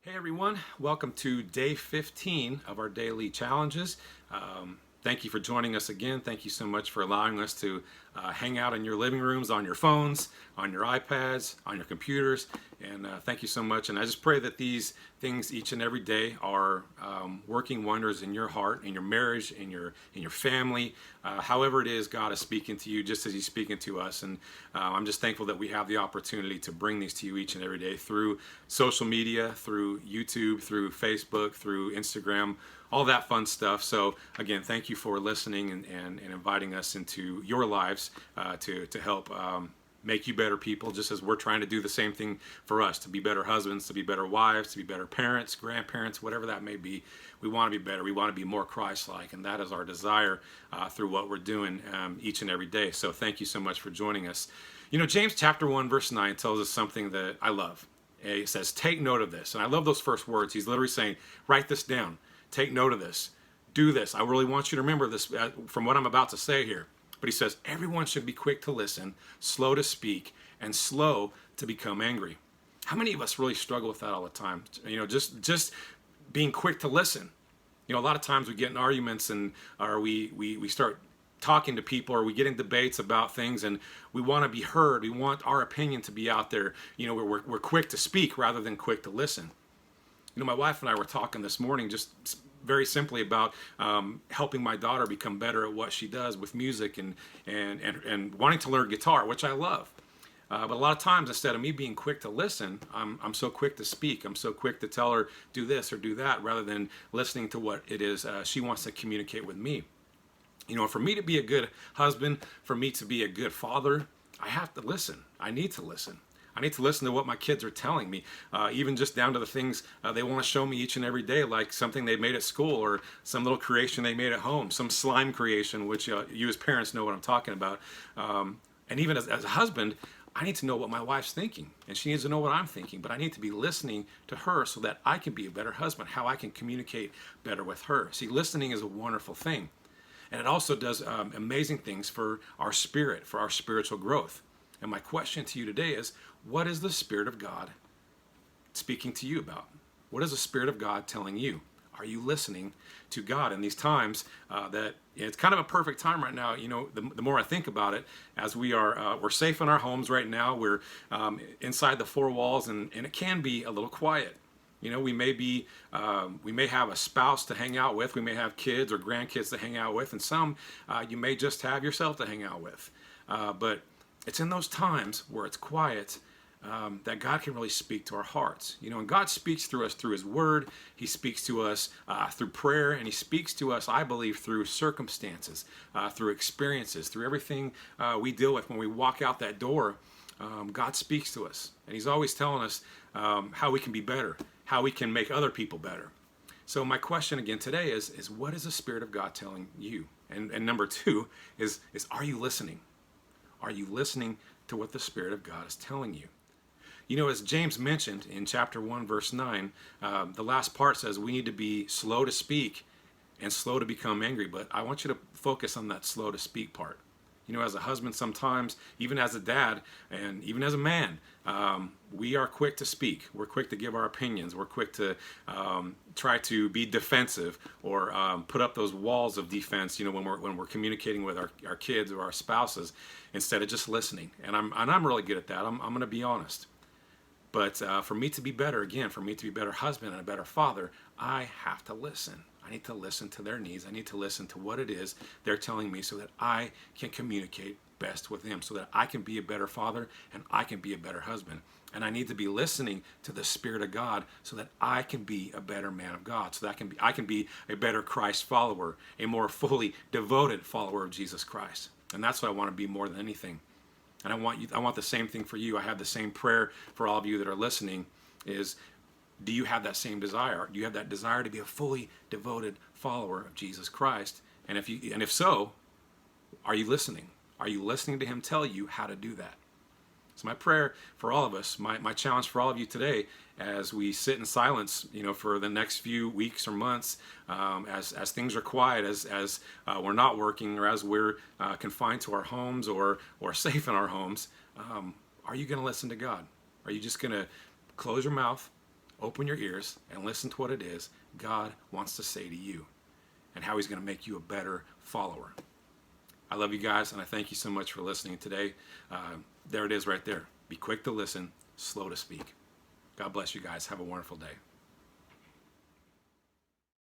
Hey everyone, welcome to day 15 of our daily challenges. Thank you for joining us again. Thank you so much for allowing us to hang out in your living rooms, on your phones, on your iPads, on your computers. And thank you so much. And I just pray that these things each and every day are working wonders in your heart, in your marriage, in your family. However it is, God is speaking to you just as He's speaking to us. And I'm just thankful that we have the opportunity to bring these to you each and every day through social media, through YouTube, through Facebook, through Instagram, all that fun stuff. So again, thank you for listening and inviting us into your lives to help make you better people, just as we're trying to do the same thing for us, to be better husbands, to be better wives, to be better parents, grandparents, whatever that may be. We want to be better. We want to be more Christ-like, and that is our desire through what we're doing each and every day. So thank you so much for joining us. You know, James chapter 1, verse 9 tells us something that I love. It says, take note of this. And I love those first words. He's literally saying, write this down. Take note of this. Do this. I really want you to remember this from what I'm about to say here. But he says, everyone should be quick to listen, slow to speak, and slow to become angry. How many of us really struggle with that all the time? You know, just being quick to listen. You know, a lot of times we get in arguments or we start talking to people, or we get in debates about things, and we want to be heard. We want our opinion to be out there. You know, we're quick to speak rather than quick to listen. You know, my wife and I were talking this morning just very simply about helping my daughter become better at what she does with music and wanting to learn guitar, which I love. But a lot of times, instead of me being quick to listen, I'm so quick to speak. I'm so quick to tell her, do this or do that, rather than listening to what it is she wants to communicate with me. You know, for me to be a good husband, for me to be a good father, I have to listen. I need to listen. I need to listen to what my kids are telling me, even just down to the things they want to show me each and every day, like something they made at school or some little creation they made at home, some slime creation, which you as parents know what I'm talking about. And even as a husband, I need to know what my wife's thinking, and she needs to know what I'm thinking, but I need to be listening to her so that I can be a better husband, how I can communicate better with her. See, listening is a wonderful thing. And it also does amazing things for our spirit, for our spiritual growth. And my question to you today is, what is the Spirit of God speaking to you about? What is the Spirit of God telling you? Are you listening to God in these times that it's kind of a perfect time right now? You know, the more I think about it, as we're safe in our homes right now, we're inside the four walls, and it can be a little quiet. You know, we may have a spouse to hang out with, we may have kids or grandkids to hang out with, and some you may just have yourself to hang out with. But it's in those times where it's quiet that God can really speak to our hearts. You know, and God speaks through us through His Word. He speaks to us through prayer, and He speaks to us, I believe, through circumstances, through experiences, through everything we deal with when we walk out that door. God speaks to us, and He's always telling us how we can be better, how we can make other people better. So my question again today is what is the Spirit of God telling you? And number two is are you listening? Are you listening to what the Spirit of God is telling you? You know, as James mentioned in chapter 1, verse 9, the last part says we need to be slow to speak and slow to become angry. But I want you to focus on that slow to speak part. You know, as a husband sometimes, even as a dad, and even as a man, we are quick to speak. We're quick to give our opinions. We're quick to try to be defensive or put up those walls of defense, you know, when we're communicating with our kids or our spouses, instead of just listening. And I'm really good at that. I'm going to be honest. But for me to be better, again, for me to be a better husband and a better father, I have to listen. I need to listen to their needs. I need to listen to what it is they're telling me so that I can communicate best with them, so that I can be a better father and I can be a better husband. And I need to be listening to the Spirit of God so that I can be a better man of God, so that I can be a better Christ follower, a more fully devoted follower of Jesus Christ. And that's what I want to be more than anything. And I want the same thing for you. I have the same prayer for all of you that are listening is, do you have that same desire? Do you have that desire to be a fully devoted follower of Jesus Christ? And if so, are you listening? Are you listening to Him tell you how to do that? So my prayer for all of us, my challenge for all of you today, as we sit in silence, you know, for the next few weeks or months, as things are quiet, as we're not working, or as we're confined to our homes or safe in our homes, are you going to listen to God? Are you just going to close your mouth open your ears and listen to what it is God wants to say to you and how he's going to make you a better follower. I love you guys, and I thank you so much for listening today. There it is right there. Be quick to listen, slow to speak. God bless you guys. Have a wonderful day.